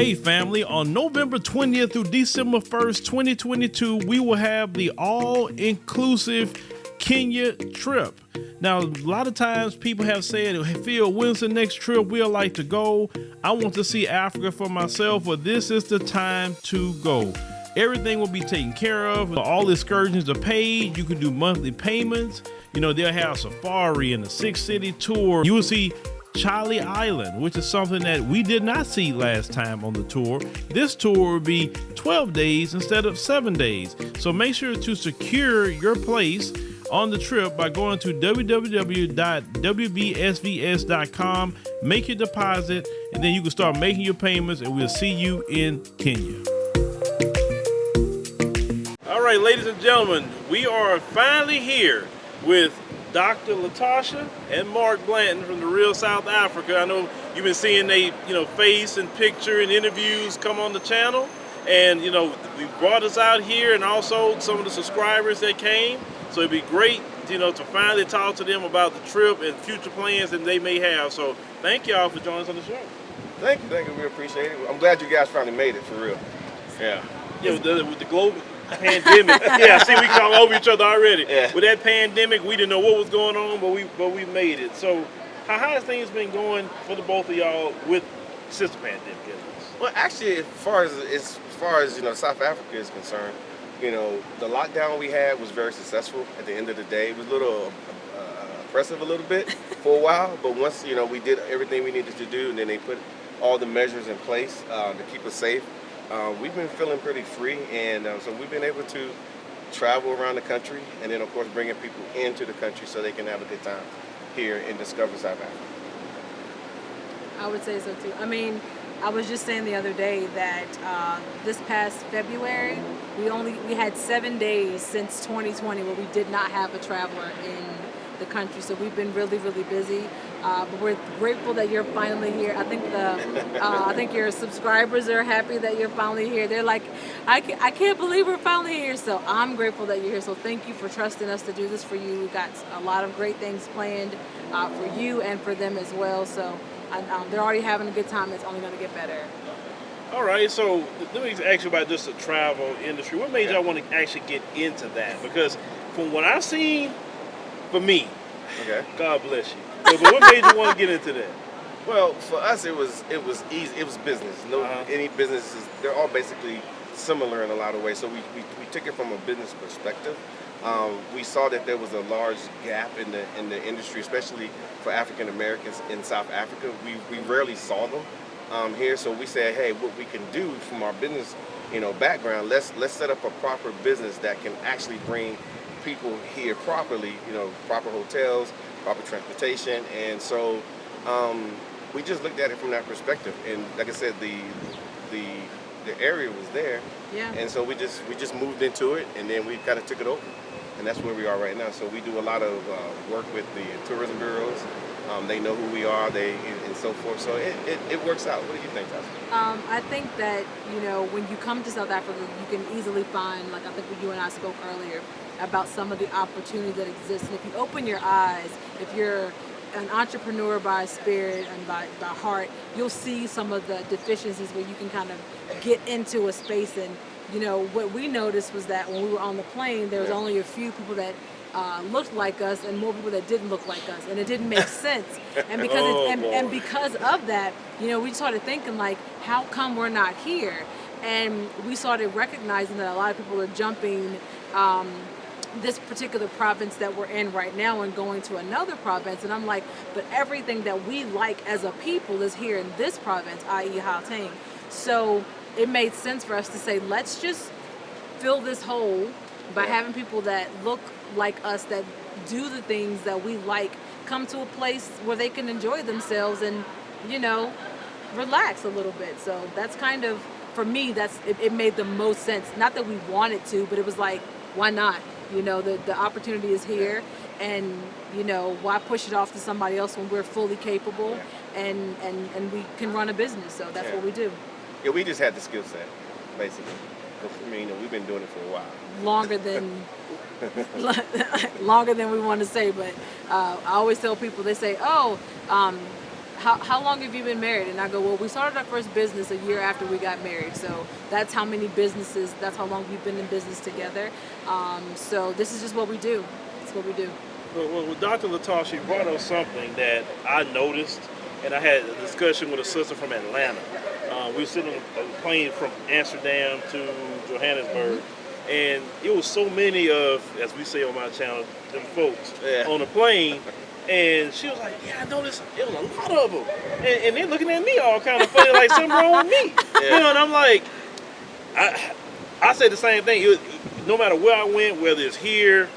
Hey family, on November 20th through December 1st, 2022, we will have the all-inclusive Kenya trip. Now, a lot of times people have said, hey, Phil, when's the next trip we'd like to go? I want to see Africa for myself, but this is the time to go. Everything will be taken care of. All excursions are paid. You can do monthly payments. You know, they'll have safari and a 6-city tour. You will see Charlie Island, which is something that we did not see last time on the tour. This tour will be 12 days instead of 7 days. So make sure to secure your place on the trip by going to www.wbsvs.com, make your deposit, and then you can start making your payments, and we'll see you in Kenya. All right, ladies and gentlemen, we are finally here with Dr. LaTasha and Mark Blanton from the real South Africa. I know you've been seeing they, face and picture and interviews come on the channel, and we brought us out here, and also some of the subscribers that came. So it'd be great, to finally talk to them about the trip and future plans that they may have. So thank y'all for joining us on the show. Thank you. We appreciate it. I'm glad you guys finally made it for real. Yeah. With the global pandemic. Yeah, see, we come over each other already. Yeah. With that pandemic, we didn't know what was going on, but we made it. So how has things been going for the both of y'all with since the pandemic? Well, actually, as far as South Africa is concerned, the lockdown we had was very successful. At the end of the day, it was a little oppressive a little bit for a while, but once we did everything we needed to do, and then they put all the measures in place to keep us safe. We've been feeling pretty free, and so we've been able to travel around the country, and then of course bringing people into the country so they can have a good time here and discover South Africa. I would say so too. I mean, I was just saying the other day that this past February, we had 7 days since 2020 where we did not have a traveler in the country. So we've been really, really busy. But we're grateful that you're finally here. I think your subscribers are happy that you're finally here. They're like, I can't believe we're finally here. So I'm grateful that you're here. So thank you for trusting us to do this for you. We've got a lot of great things planned for you and for them as well. So they're already having a good time. It's only going to get better. All right, so let me ask you about just the travel industry. What made y'all want to actually get into that? Because from what I've seen, for me, God bless you. But what made you want to get into that? Well, for us, it was easy. It was business. Any businesses, they're all basically similar in a lot of ways. So we took it from a business perspective. We saw that there was a large gap in the industry, especially for African Americans in South Africa. We rarely saw them here. So we said, hey, what we can do from our business, background, let's set up a proper business that can actually bring people here properly. Proper hotels, proper transportation, and so we just looked at it from that perspective. And like I said, the area was there, and so we just moved into it, and then we kind of took it over, and that's where we are right now. So we do a lot of work with the tourism bureaus. They know who we are, and so forth. So it works out. What do you think, Tasha? I think that when you come to South Africa, you can easily find, like I think you and I spoke earlier, about some of the opportunities that exist. And if you open your eyes, if you're an entrepreneur by spirit and by heart, you'll see some of the deficiencies where you can kind of get into a space. And what we noticed was that when we were on the plane, there was only a few people that looked like us and more people that didn't look like us, and it didn't make sense. And because because of that, we started thinking, like, how come we're not here? And we started recognizing that a lot of people are jumping this particular province that we're in right now and going to another province. And I'm like, but everything that we like as a people is here in this province, i.e. Gauteng. So it made sense for us to say, let's just fill this hole by having people that look like us, that do the things that we like, come to a place where they can enjoy themselves and, relax a little bit. So that's kind of, for me, it made the most sense. Not that we wanted to, but it was like, why not? The opportunity is here, and why push it off to somebody else when we're fully capable and we can run a business. So that's what we do. Yeah, we just had the skill set, basically. I mean, we've been doing it for a while. Longer than we want to say, but I always tell people, they say, how long have you been married? And I go, well, we started our first business a year after we got married. So that's how many businesses, that's how long we've been in business together. So this is just what we do. It's what we do. Well, with Dr. LaTasha, you brought up something that I noticed, and I had a discussion with a sister from Atlanta. We were sitting on a plane from Amsterdam to Johannesburg, and it was so many of, as we say on my channel, them folks on the plane. And she was like, yeah, I noticed there was a lot of them. And they're looking at me all kind of funny, like something wrong with me. You know, and I'm like, I said the same thing. No matter where I went, whether it's here,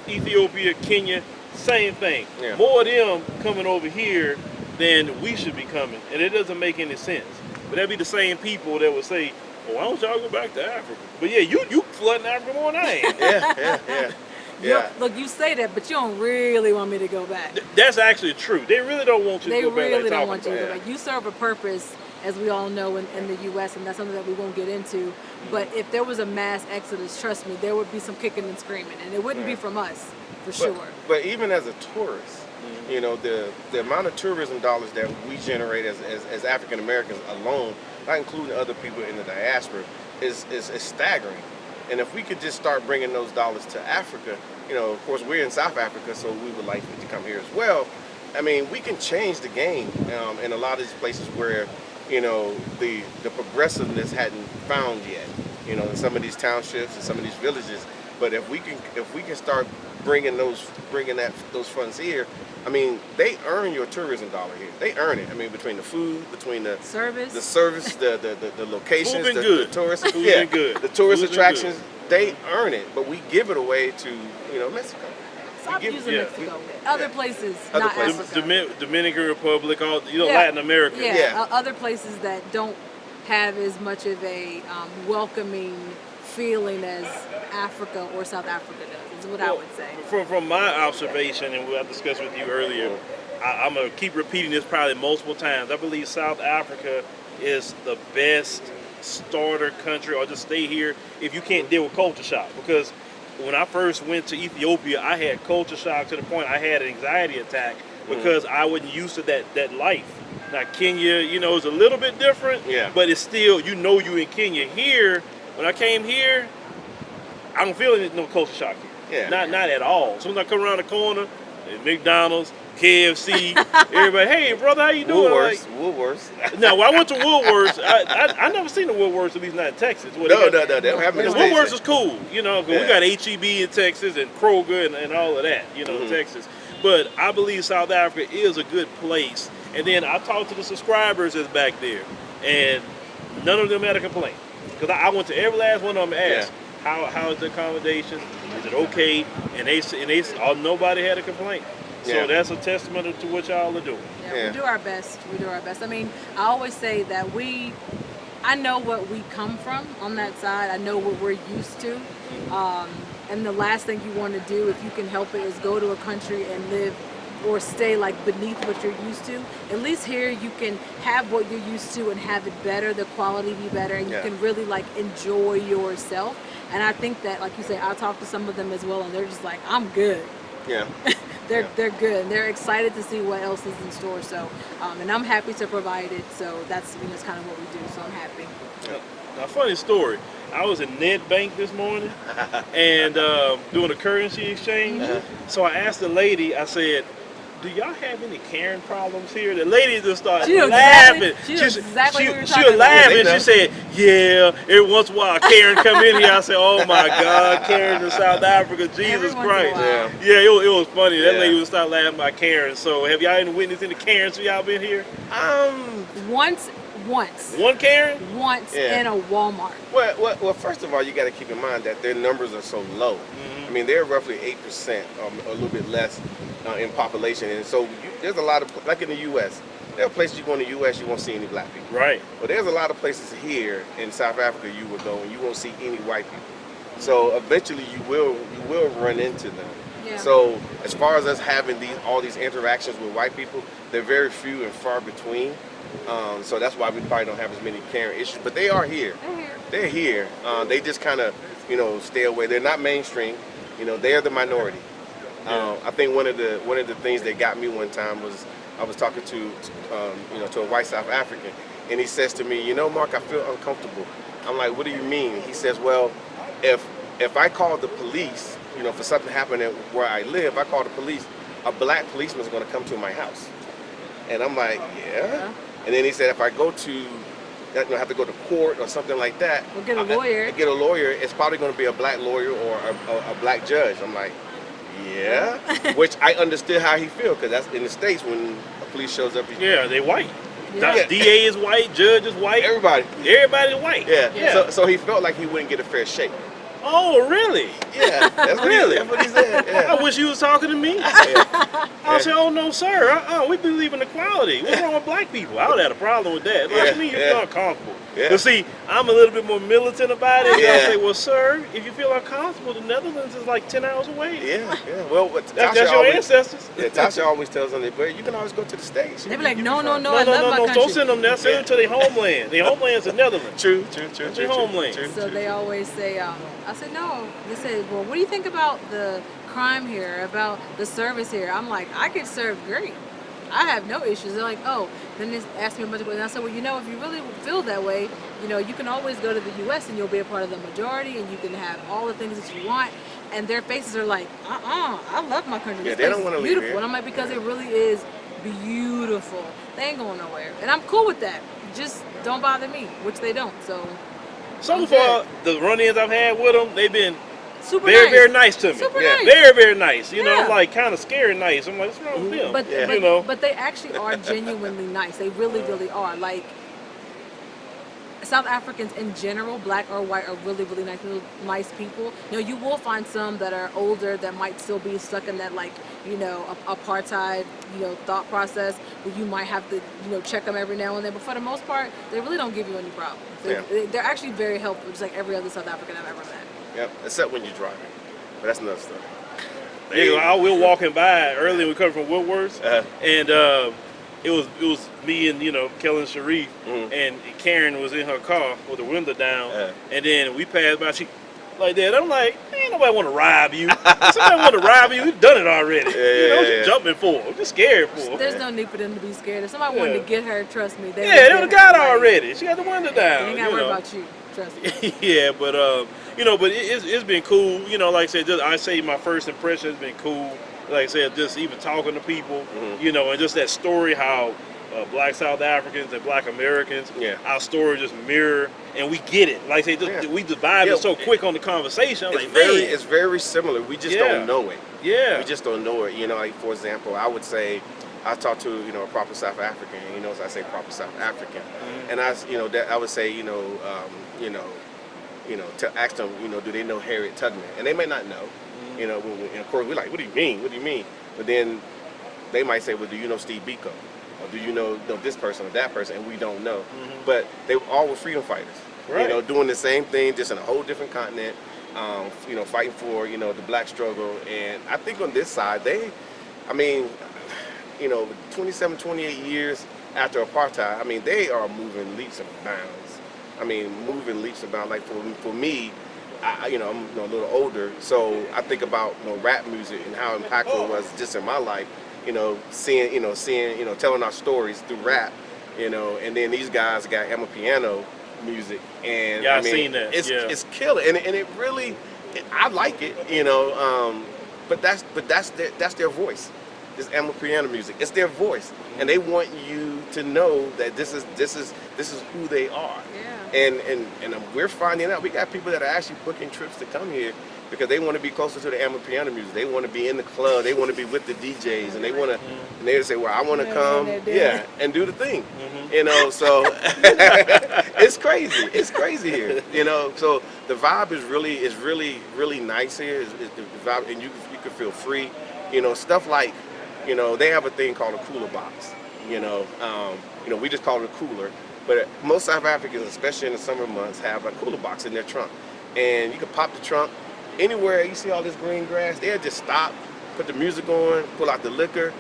Ethiopia, Kenya, same thing. Yeah. More of them coming over here than we should be coming. And it doesn't make any sense. But that'd be the same people that would say, well, why don't y'all go back to Africa? But yeah, you flooding Africa more than I am. Yeah. Look, you say that, but you don't really want me to go back. That's actually true. They really don't want you to go back. They really don't want you to go back. You serve a purpose, as we all know, in the U.S., and that's something that we won't get into. But if there was a mass exodus, trust me, there would be some kicking and screaming, and it wouldn't be from us, for sure. But even as a tourist, you know, the amount of tourism dollars that we generate as African Americans alone, not including other people in the diaspora, is staggering. And if we could just start bringing those dollars to Africa, you know, of course, we're in South Africa, so we would like to come here as well. I mean, we can change the game in a lot of these places where, you know, the progressiveness hadn't found yet, you know, in some of these townships and some of these villages. But if we can start bringing those funds here, I mean, they earn your tourism dollar here. They earn it. I mean, between the food, between the service, the locations, the tourists, the tourist attractions, they earn it. But we give it away to, you know, Mexico. Stop using Mexico. Other places, not Africa. Dominican Republic, Latin America. Other places that don't have as much of a welcoming feeling as Africa or South Africa does, is what I would say. From my observation, and what I discussed with you earlier, I'm going to keep repeating this probably multiple times. I believe South Africa is the best starter country, or just stay here if you can't deal with culture shock. Because when I first went to Ethiopia, I had culture shock to the point I had an anxiety attack because I wasn't used to that life. Now Kenya, you know, is a little bit different, but it's still, you know, you in Kenya. Here, when I came here, I don't feel no culture shock here. Not at all. As soon as I come around the corner, McDonald's, KFC, everybody, hey brother, how you doing? Woolworths. No, I went to Woolworths. I never seen the Woolworths, at least not in Texas. No, they don't have them. Woolworths is cool, you know. We got HEB in Texas and Kroger and all of that, you know, in Texas. But I believe South Africa is a good place. And then I talked to the subscribers that's back there, and none of them had a complaint. Because I went to every last one of them and asked, how is the accommodation? Is it okay? And nobody had a complaint. So that's a testament to what y'all are doing. We do our best. I mean, I always say that I know what we come from on that side. I know what we're used to. And the last thing you want to do, if you can help it, is go to a country and live or stay like beneath what you're used to. At least here you can have what you're used to and have it better, the quality be better, and you can really like enjoy yourself. And I think that, like you say, I talk to some of them as well, and they're just like, I'm good. They're good, and they're excited to see what else is in store. So, and I'm happy to provide it. So that's kind of what we do. So I'm happy. Now, funny story. I was in Ned Bank this morning and doing a currency exchange. So I asked the lady. I said, do y'all have any Karen problems here? The lady just started laughing. She was laughing. She said, yeah, every once in a while Karen come in here. I said, oh my God, Karen in South Africa, Jesus Christ. It was funny. That lady would start laughing about Karen. So have y'all any witnessed any Karens for y'all been here? Once. One Karen? Once in a Walmart. Well, first of all, you got to keep in mind that their numbers are so low. I mean, they're roughly 8%, a little bit less in population. And so there's a lot of, like in the U.S., there are places you go in the U.S. you won't see any black people. Right. But there's a lot of places here in South Africa you will go and you won't see any white people. So eventually you will run into them. So as far as us having all these interactions with white people, they're very few and far between. So that's why we probably don't have as many Karen issues. But they are here. They're here. They just kind of, you know, stay away. They're not mainstream. You know, they're the minority. I think one of the things that got me one time was I was talking to a white South African, and he says to me, Mark, I feel uncomfortable. I'm like, what do you mean? He says, well, if I call the police, for something happening where I live, I call the police, a black policeman is going to come to my house. And I'm like, yeah. And then he said, if I go to, have to go to court or something like that. We'll get a lawyer. Get a lawyer. It's probably going to be a black lawyer or a black judge. I'm like, yeah. Which I understood how he feels, because that's in the States when a police shows up. Yeah, they white. Yeah. DA is white, judge is white. Everybody's white. Yeah. So he felt like he wouldn't get a fair shake. Oh, really? Yeah, that's what he said. Yeah. I wish you was talking to me. I said, oh, no, sir. We believe in equality. What's wrong with black people? I would have a problem with that. Like, to me, you feel uncomfortable. Yeah. But see, I'm a little bit more militant about it. Yeah. I say, well, sir, if you feel uncomfortable, the Netherlands is like 10 hours away. Yeah. Well, that's your ancestors. Yeah, Tasha always tells them that, but you can always go to the States. They be like, no, I love my country. Don't send them there. Send them to their homeland. Their homeland's the Netherlands. True. Their homeland. So they always say, I said, no. They said, well, what do you think about the crime here, about the service here? I'm like, I get served great. I have no issues. They're like, oh, then they asked me a bunch of questions. I said, well, if you really feel that way, you can always go to the U.S. and you'll be a part of the majority, and you can have all the things that you want. And their faces are like, I love my country. Yeah, This they don't want to leave beautiful. here. And I'm like, because it really is beautiful. They ain't going nowhere. And I'm cool with that. Just don't bother me, which they don't. So far, the run-ins I've had with them, they've been super very, nice. very nice to me. Super nice. Very, very nice. You know, Yeah. like kind of scary nice. I'm like, what's wrong with them? But but they actually are genuinely nice. They really, really are. Like, South Africans in general, black or white, are really, really nice people. You will find some that are older that might still be stuck in that, like, apartheid, thought process, where you might have to, check them every now and then. But for the most part, they really don't give you any problems. They're actually very helpful, just like every other South African I've ever met. Yep, except when you're driving. But that's another story. I was walking by early. We come from Woodworth, and it was me and Kellen Sharif, and Karen was in her car with the window down, and then we passed by. She like that. I'm like, ain't nobody want to rob you. If somebody want to rob you, we've done it already. She's jumping for her. I'm just scared for her. There's no need for them to be scared. If somebody wanted to get her, trust me, they would have got her already. She got the window down. They ain't got to worry about you. Trust me. Yeah, but but it's been cool. Like I said, I say my first impression has been cool. Like I said, just even talking to people, and just that story how black South Africans and black Americans, our story just mirror, and we get it. Like I say, we divide it so quick on the conversation. I'm it's very similar. We just don't know it. Yeah. We just don't know it. Like, for example, I would say, I talk to a proper South African. So I say proper South African, and I would say to ask them, do they know Harriet Tubman? And they may not know. And of course, we're like, what do you mean? What do you mean? But then they might say, well, do you know Steve Biko? Or do you know this person or that person? And we don't know. But they all were freedom fighters. Right. Doing the same thing, just in a whole different continent, fighting for, the black struggle. And I think on this side, 27, 28 years after apartheid, they are moving leaps and bounds. Like for me, I'm a little older, so I think about rap music and how impactful it was just in my life. Seeing, telling our stories through rap. And then these guys got piano music, and I've seen that. It's killer, and it really, I like it. But that's their voice. This piano music, it's their voice, and they want you to know that this is who they are. And we're finding out we got people that are actually booking trips to come here because they want to be closer to the piano music. They want to be in the club. They want to be with the DJs, and they want to. And they say, "Well, I want to come, and do the thing." So it's crazy. It's crazy here. So the vibe is really nice here. It's the vibe, and you can feel free. Stuff like, they have a thing called a cooler box. We just call it a cooler. But most South Africans, especially in the summer months, have a cooler box in their trunk. And you can pop the trunk. Anywhere you see all this green grass, they'll just stop, put the music on, pull out the liquor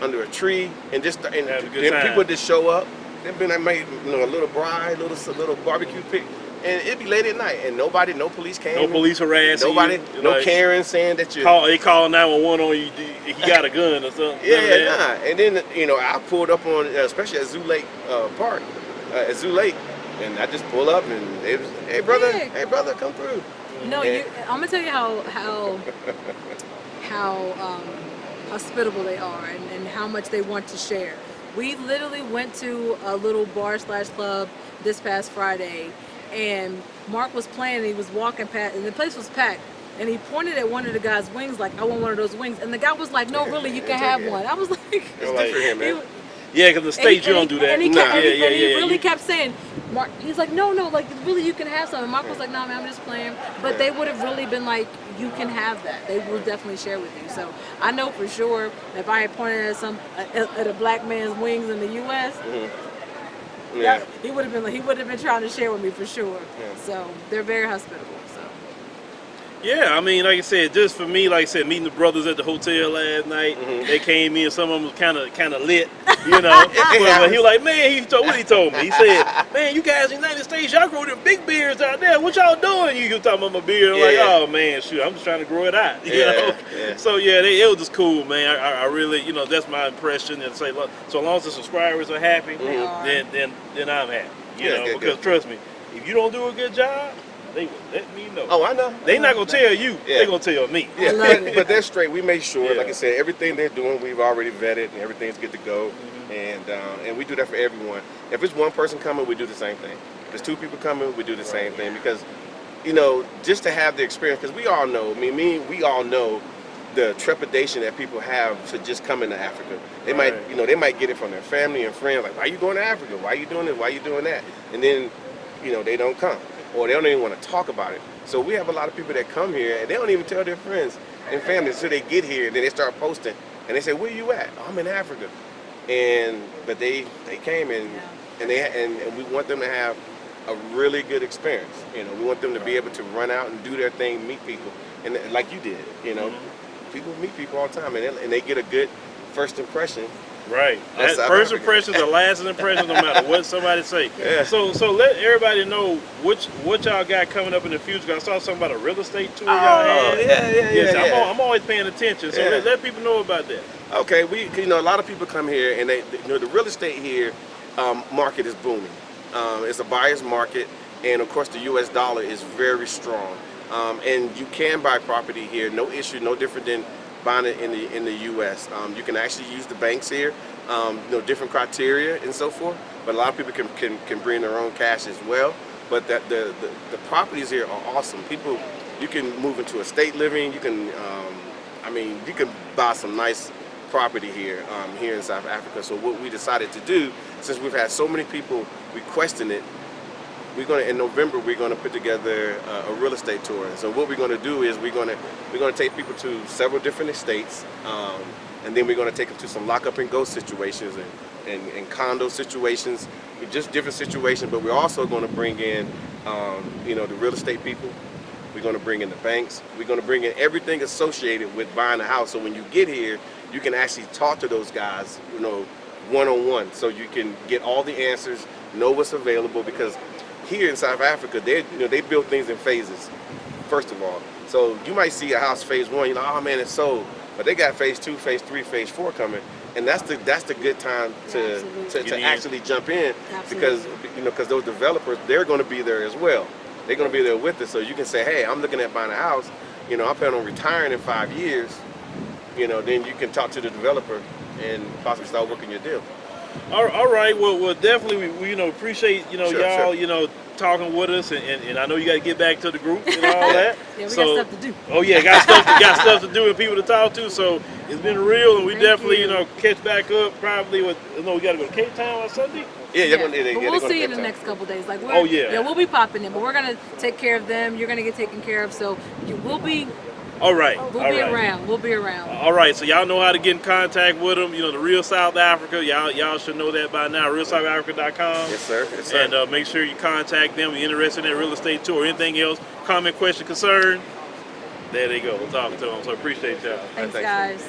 under a tree, and then people just show up. They've been, I made, a little bride, little barbecue pit, and it'd be late at night, and no police came. No police harassing nobody, you. no Karen saying that you they call 911 on you. He got a gun or something. Yeah. And then I pulled up on, especially at Zoo Lake Park, at Zoo Lake, and I just pull up and they was, hey brother, come through. No, I'm gonna tell you how hospitable they are and how much they want to share. We literally went to a little bar/club this past Friday, and Mark was playing and he was walking past, and the place was packed, and he pointed at one of the guy's wings like, I want one of those wings, and the guy was like, no, really, you can have one. I was like, it's good for him, man. Yeah, because the States, you don't do that. And he really kept saying, Mark, he's like, no, like, really, you can have something. Mark was like, no, man, I'm just playing. But they would have really been like, you can have that. They will definitely share with you. So I know for sure if I had pointed at a black man's wings in the U.S., he would have been trying to share with me for sure. Yeah. So they're very hospitable. Yeah, I mean, like I said, just for me, like I said, meeting the brothers at the hotel last night, they came in, some of them was kind of lit, but he was like, man, what he told me? He said, man, you guys in the United States, y'all grow them big beards out there. What y'all doing? You talking about my beard? I'm like, oh man, shoot, I'm just trying to grow it out, you know? Yeah. So yeah, it was just cool, man. I really, that's my impression. And say, look, so long as the subscribers are happy, then I'm happy, because trust me, if you don't do a good job, they will let me know. Oh, I know. They're not going to tell you. Yeah. They're going to tell me. Yeah, but they're straight. We make sure, like I said, everything they're doing, we've already vetted, and everything's good to go. And we do that for everyone. If it's one person coming, we do the same thing. If it's two people coming, we do the same thing. Because, just to have the experience, because we all know, we all know the trepidation that people have to just come into Africa. They might get it from their family and friends, like, why are you going to Africa? Why are you doing this? Why are you doing that? And then, they don't come. Or they don't even want to talk about it. So we have a lot of people that come here and they don't even tell their friends and family until they get here, and then they start posting and they say, where you at? Oh, I'm in Africa. But they came and we want them to have a really good experience. We want them to be able to run out and do their thing, meet people, and like you did. People meet people all the time, and they get a good first impression. Right. That first impression is the last impression, no matter what somebody say. Yeah. So let everybody know what y'all got coming up in the future. I saw something about a real estate tour y'all had. Yeah. I'm always paying attention. So let people know about that. Okay, a lot of people come here, and the real estate here market is booming. It's a buyer's market, and of course the U.S. dollar is very strong. And you can buy property here, no issue, no different than buying it in the U.S. You can actually use the banks here, different criteria and so forth. But a lot of people can bring their own cash as well. But the properties here are awesome. You can move into estate living. You can, you can buy some nice property here in South Africa. So what we decided to do, since we've had so many people requesting it, in November we're gonna put together a real estate tour. And so what we're gonna do is we're gonna take people to several different estates, and then we're gonna take them to some lock up and go situations and condo situations, just different situations. But we're also gonna bring in, the real estate people. We're gonna bring in the banks. We're gonna bring in everything associated with buying a house. So when you get here, you can actually talk to those guys, one-on-one, so you can get all the answers, know what's available, because here in South Africa, they build things in phases, first of all. So you might see a house phase 1, you're like, oh man, it's sold. But they got phase 2, phase 3, phase 4 coming, and that's the good time to actually jump in, because those developers, they're going to be there as well. They're going to be there with us, so you can say, hey, I'm looking at buying a house. I plan on retiring in 5 years. Then you can talk to the developer and possibly start working your deal. All right. Well, definitely we appreciate y'all talking with us, and I know you got to get back to the group and all that. Yeah, we got stuff to do. Oh yeah, got stuff to do and people to talk to. So it's been real, and we definitely catch back up probably we got to go to Cape Town on Sunday. But we'll see you in the next couple days. We'll be popping in, but we're gonna take care of them. You're gonna get taken care of, so we'll be. All right. We'll be around. All right. So y'all know how to get in contact with them. The Real South Africa. Y'all should know that by now. RealSouthAfrica.com. Yes, sir. And make sure you contact them. If you're interested in that real estate tour or anything else, comment, question, concern. There they go. We'll talk to them. So appreciate y'all. Thanks, guys.